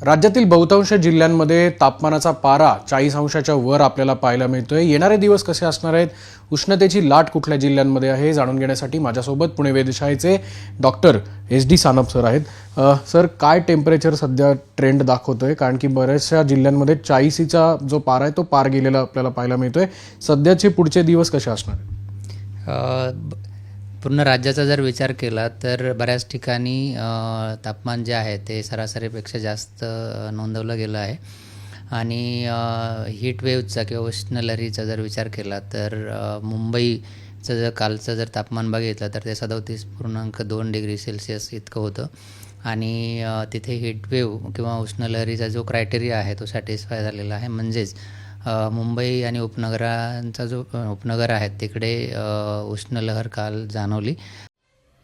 राज्यातील बहुतांश जिल्ह्यांमध्ये तापमानाचा पारा 40 अंशाच्या वर आपल्याला पाहायला मिळतोय. येणारे दिवस कसे असणार आहेत, उष्णतेची लाट कुठल्या जिल्ह्यांमध्ये आहे, जाणून घेण्यासाठी माझ्यासोबत पुणे वेधशाळेचे डॉक्टर SD सानप सर आहेत. सर, काय टेम्परेचर सध्या ट्रेंड दाखवतोय? कारण की बऱ्याचशा जिल्ह्यांमध्ये 40चा जो पारा आहे तो पार गेलेला आपल्याला पाहायला मिळतोय. सध्याचे पुढचे दिवस कसे असणार आहेत? पूर्ण राज्याचा जर विचार केला तर बऱ्याच ठिकाणी तापमान जे आहे ते सरासरीपेक्षा जास्त नोंदवलं गेलं आहे. आणि हीट वेव्हचा किंवा उष्णलहरीचा जर विचार केला तर मुंबईचं जर कालचं जर तापमान बघितलं तर ते 37.2 डिग्री सेल्सिअस इतकं होतं. आणि तिथे हीट वेव्ह किंवा उष्णलहरीचा जो क्रायटेरिया आहे तो सॅटिस्फाय झालेला आहे. म्हणजेच मुंबई आणि उपनगरांचा जो उपनगर आहेत तिकडे उष्णलहर काल जाणवली.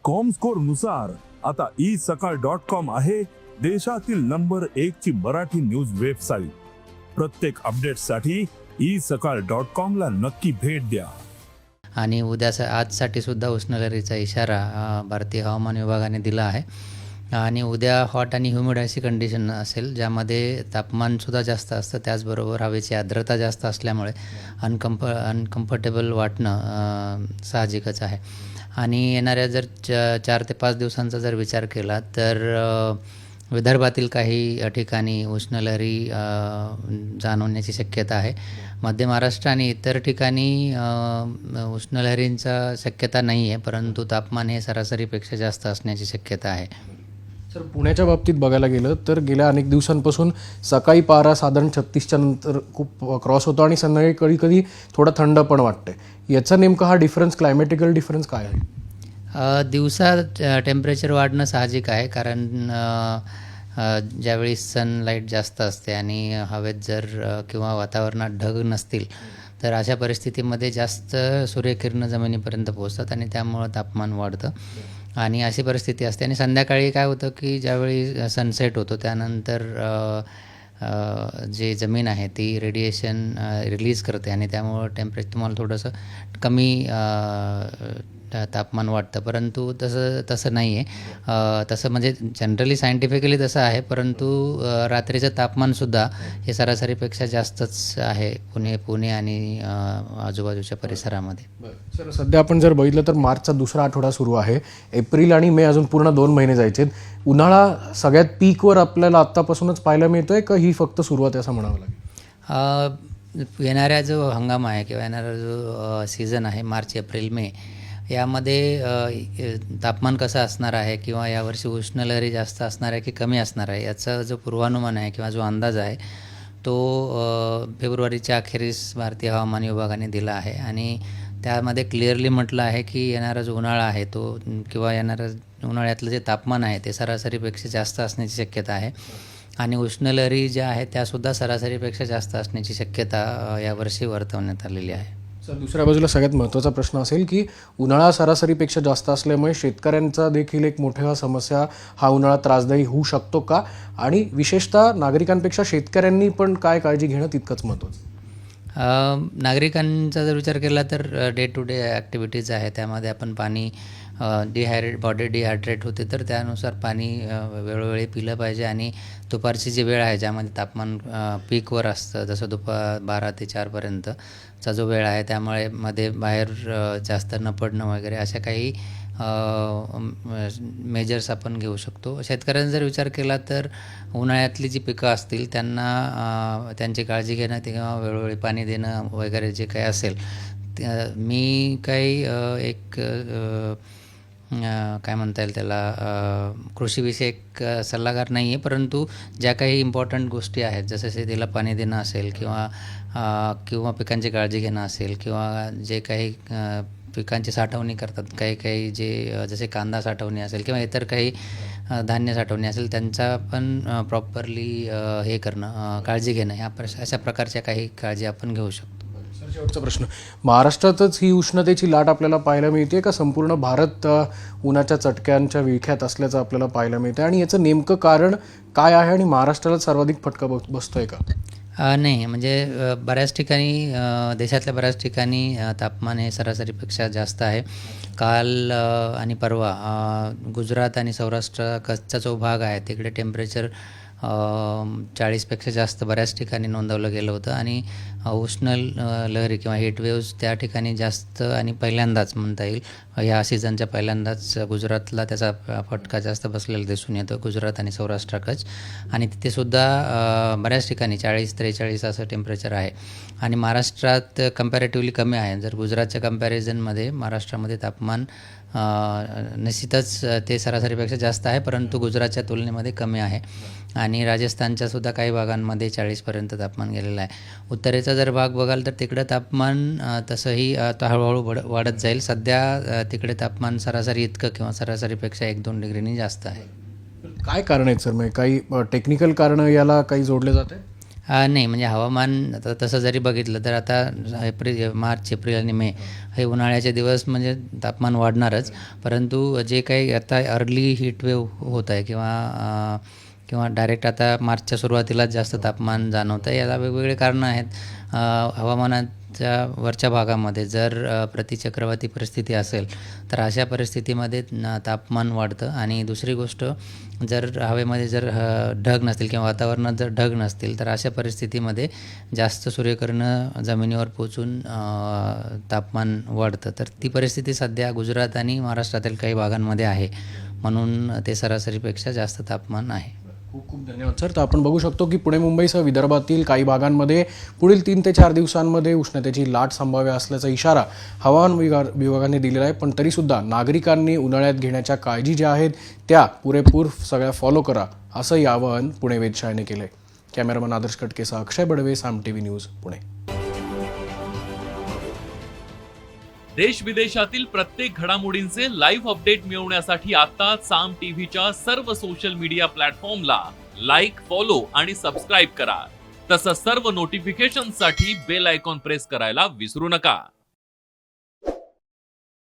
कॉमस्कोर नुसार आता isakal.com आहे देशातील नंबर 1 ची मराठी न्यूज वेबसाईट. प्रत्येक अपडेटसाठी isakal.com ला नक्की भेट द्या. आणि आजसाठी सुद्धा उष्णलहरीचा इशारा भारतीय हवामान विभागाने दिला आहे. आणि उद्या हॉट आणि ह्युमिड अशी कंडिशन असेल ज्यामध्ये तापमानसुद्धा जास्त असतं, त्याचबरोबर हवेची आर्द्रता जास्त असल्यामुळे अनकम्फर्टेबल वाटणं साहजिकच आहे. आणि येणाऱ्या जर 4 ते 5 दिवसांचा जर विचार केला तर विदर्भातील काही ठिकाणी उष्णलहरी जाणवण्याची शक्यता आहे. मध्य महाराष्ट्र आणि इतर ठिकाणी उष्णलहरींचा शक्यता नाही आहे, परंतु तापमान हे सरासरीपेक्षा जास्त असण्याची शक्यता आहे. सर, पुण्याच्या बाबतीत बघायला गेलं तर गेल्या अनेक दिवसांपासून सकाळी पारा साधारण 36च्या नंतर खूप क्रॉस होतो आणि संध्याकाळी कधी कधी थोडा थंड पण वाटतंय. याचा नेमका हा डिफरन्स, क्लायमॅटिकल डिफरन्स काय आहे? दिवसा टेम्परेचर वाढणं साहजिक आहे, कारण ज्यावेळी सनलाईट जास्त असते आणि हवेत जर किंवा वातावरणात ढग नसतील तर अशा परिस्थितीमध्ये जास्त सूर्यकिरणं जमिनीपर्यंत पोहोचतात आणि त्यामुळं तापमान वाढतं. आणि अशी परिस्थिती असते. आणि संध्याकाळी काय होतं की ज्यावेळी सनसेट होतो त्यानंतर जे जमीन आहे ती रेडिएशन रिलीज करते आणि त्यामुळं टेम्परेचर तुम्हाला थोडंसं कमी तापमान वाटतं. परंतु तसं नाही आहे. तसं म्हणजे जनरली सायंटिफिकली तसं आहे, परंतु रात्रीचं तापमानसुद्धा हे सरासरीपेक्षा जास्तच आहे पुणे आणि आजूबाजूच्या परिसरामध्ये. सर, सध्या आपण जर बघितलं तर मार्चचा दुसरा आठवडा सुरू आहे. एप्रिल आणि मे अजून पूर्ण 2 महिने जायचे आहेत. उन्हाळा सगळ्यात पीकवर आपल्याला आत्तापासूनच पाहायला मिळतोय का ही फक्त सुरुवात असं म्हणावं लागेल? येणाऱ्या जो हंगाम आहे किंवा येणारा जो सीझन आहे मार्च, एप्रिल, मे, यामध्ये तापमान कसं असणार आहे किंवा यावर्षी उष्णलहरी जास्त असणार आहे की कमी असणार आहे याचा जो पूर्वानुमान आहे किंवा जो अंदाज आहे तो फेब्रुवारीच्या अखेरीस भारतीय हवामान विभागाने दिला आहे. आणि त्यामध्ये क्लिअरली म्हटलं आहे की येणारा जो उन्हाळा आहे तो किंवा येणारा उन्हाळ्यातलं जे तापमान आहे ते सरासरीपेक्षा जास्त असण्याची शक्यता आहे. आणि उष्णलहरी ज्या आहेत त्यासुद्धा सरासरीपेक्षा जास्त असण्याची शक्यता यावर्षी वर्तवण्यात आलेली आहे. सर, दुसऱ्या बाजूला सगळ्यात महत्त्वाचा प्रश्न असेल की उन्हाळा सरासरीपेक्षा जास्त असल्यामुळे शेतकऱ्यांचा देखील एक मोठा समस्या, हा उन्हाळा त्रासदायी होऊ शकतो का? आणि विशेषतः नागरिकांपेक्षा शेतकऱ्यांनी पण काय काळजी घेणं तितकंच महत्त्वाचं? नागरिकांचा जर विचार केला तर डे टू डे ॲक्टिव्हिटीज आहे त्यामध्ये आपण पाणी बॉडी डिहायड्रेट होते तर त्यानुसार पाणी वेळोवेळी पिलं पाहिजे. आणि दुपारची जी वेळ आहे ज्यामध्ये तापमान पीकवर असतं, जसं 12 ते 4पर्यंतचा जो वेळ आहे, त्यामुळे मध्ये बाहेर जास्त न पडणं वगैरे अशा काही मेजर्स आपण घेऊ शकतो. शेतकऱ्यांचा जर विचार केला तर उन्हाळ्यातली जी पिकं असतील त्यांना त्यांची काळजी घेणं किंवा वेळोवेळी पाणी देणं वगैरे जे काही असेल, मी काही एक काय म्हणता येईल त्याला कृषीविषयक सल्लागार नाही आहे, परंतु ज्या काही इम्पॉर्टंट गोष्टी आहेत जसं शेतीला पाणी देणं असेल किंवा पिकांची काळजी घेणं असेल किंवा जे काही पिकांची साठवणी करतात, काही जे जसे कांदा साठवणी असेल किंवा इतर काही धान्य साठवणी असेल त्यांचा पण प्रॉपरली हे करणं, काळजी घेणं, अशा प्रकारच्या काही काळजी आपण घेऊ शकतो. सर, शेवटचा प्रश्न, महाराष्ट्रातच ही उष्णतेची लाट आपल्याला पाहायला मिळते का संपूर्ण भारत उन्हाच्या चटक्यांच्या विळख्यात असल्याचं आपल्याला पाहायला मिळतं? आणि याचं नेमकं कारण काय आहे आणि महाराष्ट्राला सर्वाधिक फटका बसतोय का? नाही, म्हणजे बऱ्याच ठिकाणी देशातल्या बऱ्याच ठिकाणी तापमान हे सरासरीपेक्षा जास्त आहे. काल आणि परवा गुजरात आणि सौराष्ट्र कच्छचा जो भाग आहे तिकडे टेम्परेचर 40पेक्षा जास्त बऱ्याच ठिकाणी नोंदवलं गेलं होतं आणि उष्ण लहरी किंवा हीट वेव्ज त्या ठिकाणी जास्त आणि पहिल्यांदाच म्हणता येईल ह्या सीझनच्या पहिल्यांदाच गुजरातला त्याचा फटका जास्त बसलेला दिसून येतो, गुजरात आणि सौराष्ट्र कच्छ. आणि तिथेसुद्धा बऱ्याच ठिकाणी 40-43 असं टेम्परेचर आहे आणि महाराष्ट्रात कम्पॅरेटिव्हली कमी आहे. जर गुजरातच्या कम्पॅरिझनमध्ये महाराष्ट्रामध्ये तापमान निश्चितच ते सरासरीपेक्षा जास्त आहे, परंतु गुजरातच्या तुलनेमध्ये कमी आहे. आणि राजस्थानच्या सुद्धा काही भागांमध्ये 40पर्यंत तापमान गेलेलं आहे. उत्तरेचा जर भाग बघाल तर तिकडं तापमान तसंही आता हळूहळू वाढत जाईल. सध्या तिकडे तापमान सरासरी इतकं किंवा सरासरीपेक्षा 1-2 डिग्रीनी जास्त आहे. काय कारण आहेत सर, म्हणजे काही टेक्निकल कारणं याला काही जोडले जाते? नाही, म्हणजे हवामान आता तसं जरी बघितलं तर आता मार्च, एप्रिल आणि मे हे उन्हाळ्याचे दिवस म्हणजे तापमान वाढणारच, परंतु जे काही आता अर्ली हीट वेव्ह होत आहे किंवा डायरेक्ट आता मार्चच्या सुरुवातीलाच जास्त तापमान जाणवतं आहे, याला वेगवेगळे कारणं आहेत. हवामानाच्या वरच्या भागामध्ये जर प्रतिचक्रवाती परिस्थिती असेल तर अशा परिस्थितीमध्ये तापमान वाढतं. आणि दुसरी गोष्ट, जर हवेमध्ये जर ढग नसतील किंवा वातावरणात जर ढग नसतील तर अशा परिस्थितीमध्ये जास्त सूर्यकिरणं जमिनीवर पोचून तापमान वाढतं. तर ती परिस्थिती सध्या गुजरात आणि महाराष्ट्रातील काही भागांमध्ये आहे, म्हणून ते सरासरीपेक्षा जास्त तापमान आहे. खूप खूप धन्यवाद सर. तर आपण बघू शकतो की पुणे मुंबईसह विदर्भातील काही भागांमध्ये पुढील 3 ते 4 दिवसांमध्ये उष्णतेची लाट संभाव्य असल्याचा इशारा हवामान विभागाने दिलेला आहे. पण तरीसुद्धा नागरिकांनी उन्हाळ्यात घेण्याच्या काळजी ज्या आहेत त्या पुरेपूर सगळ्या फॉलो करा, असंही आवाहन पुणे वेधशाळेने केलं आहे. कॅमेरामन आदर्श कटकेसह अक्षय बडवे, साम टीव्ही न्यूज, पुणे. देश विदेशातील प्रत्येक घडामोडींचे लाईव्ह अपडेट मिळवण्यासाठी आता साम टीव्हीच्या सर्व सोशल मीडिया प्लॅटफॉर्मला लाईक, फॉलो आणि सबस्क्राईब करा. तसंच सर्व नोटिफिकेशनसाठी बेल आयकॉन प्रेस करायला विसरू नका.